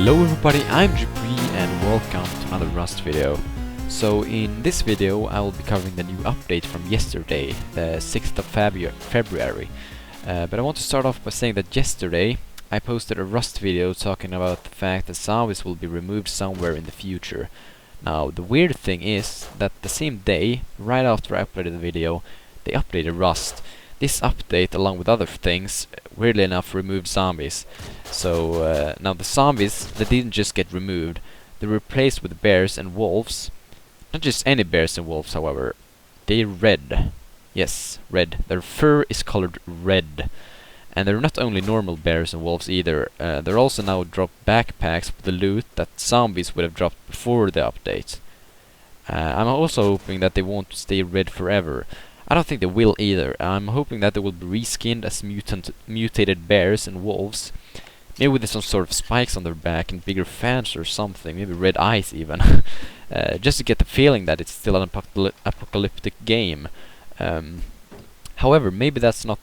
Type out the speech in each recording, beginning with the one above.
Hello everybody, I'm Jibri and welcome to another Rust video. So in this video I will be covering the new update from yesterday, the 6th of February. But I want to start off by saying that yesterday I posted a Rust video talking about the fact that zombies will be removed somewhere in the future. Now the weird thing is that the same day, right after I uploaded the video, they updated Rust. This update, along with other things, weirdly enough removed zombies. So now the zombies, they didn't just get removed, they were replaced with bears and wolves. Not just any bears and wolves, however. They're red. Yes, red. Their fur is colored red. And they're not only normal bears and wolves either, they're also now dropped backpacks with the loot that zombies would have dropped before the update. I'm also hoping that they won't stay red forever. I don't think they will either. I'm hoping that they will be reskinned as mutated bears and wolves. Maybe with some sort of spikes on their back and bigger fans or something, maybe red eyes even. Just to get the feeling that it's still an apocalyptic game. However, maybe that's not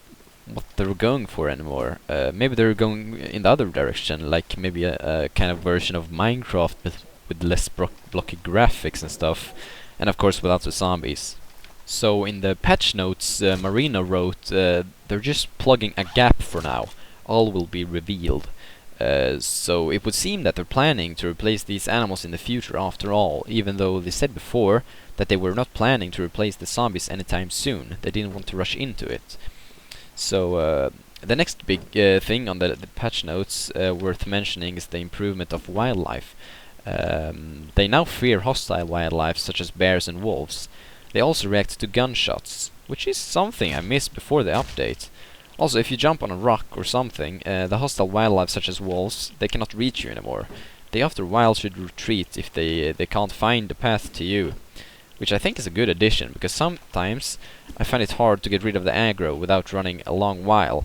what they're going for anymore. Maybe they're going in the other direction, like maybe a kind of version of Minecraft but with less blocky graphics and stuff. And of course without the zombies. So in the patch notes, Marina wrote, they're just plugging a gap for now. All will be revealed. So it would seem that they're planning to replace these animals in the future after all, even though they said before that they were not planning to replace the zombies anytime soon. They didn't want to rush into it. So the next big thing on the patch notes worth mentioning is the improvement of wildlife. They now fear hostile wildlife such as bears and wolves. They also react to gunshots, which is something I missed before the update. Also, if you jump on a rock or something, the hostile wildlife such as wolves, they cannot reach you anymore. They after a while should retreat if they can't find the path to you. Which I think is a good addition, because sometimes I find it hard to get rid of the aggro without running a long while.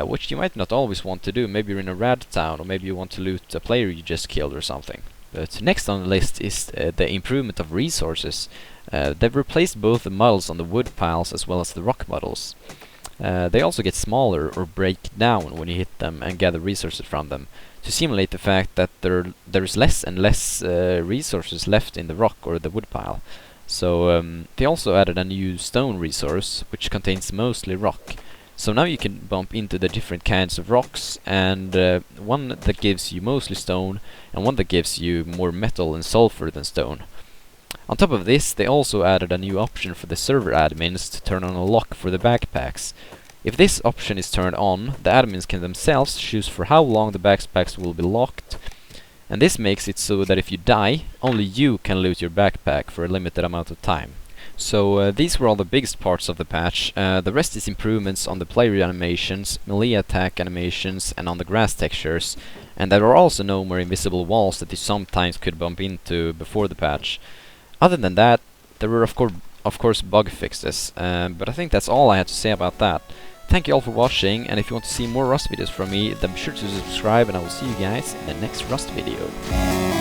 Which you might not always want to do. Maybe you're in a rad town, or maybe you want to loot a player you just killed or something. But next on the list is the improvement of resources. They've replaced both the models on the wood piles as well as the rock models. They also get smaller or break down when you hit them and gather resources from them, to simulate the fact that there is less and less resources left in the rock or the wood pile. So they also added a new stone resource, which contains mostly rock. So now you can bump into the different kinds of rocks, and one that gives you mostly stone, and one that gives you more metal and sulfur than stone. On top of this, they also added a new option for the server admins to turn on a lock for the backpacks. If this option is turned on, the admins can themselves choose for how long the backpacks will be locked. And this makes it so that if you die, only you can loot your backpack for a limited amount of time. So these were all the biggest parts of the patch. The rest is improvements on the player animations, melee attack animations, and on the grass textures. And there are also no more invisible walls that you sometimes could bump into before the patch. Other than that, there were of course bug fixes, but I think that's all I had to say about that. Thank you all for watching, and if you want to see more Rust videos from me, then be sure to subscribe, and I will see you guys in the next Rust video.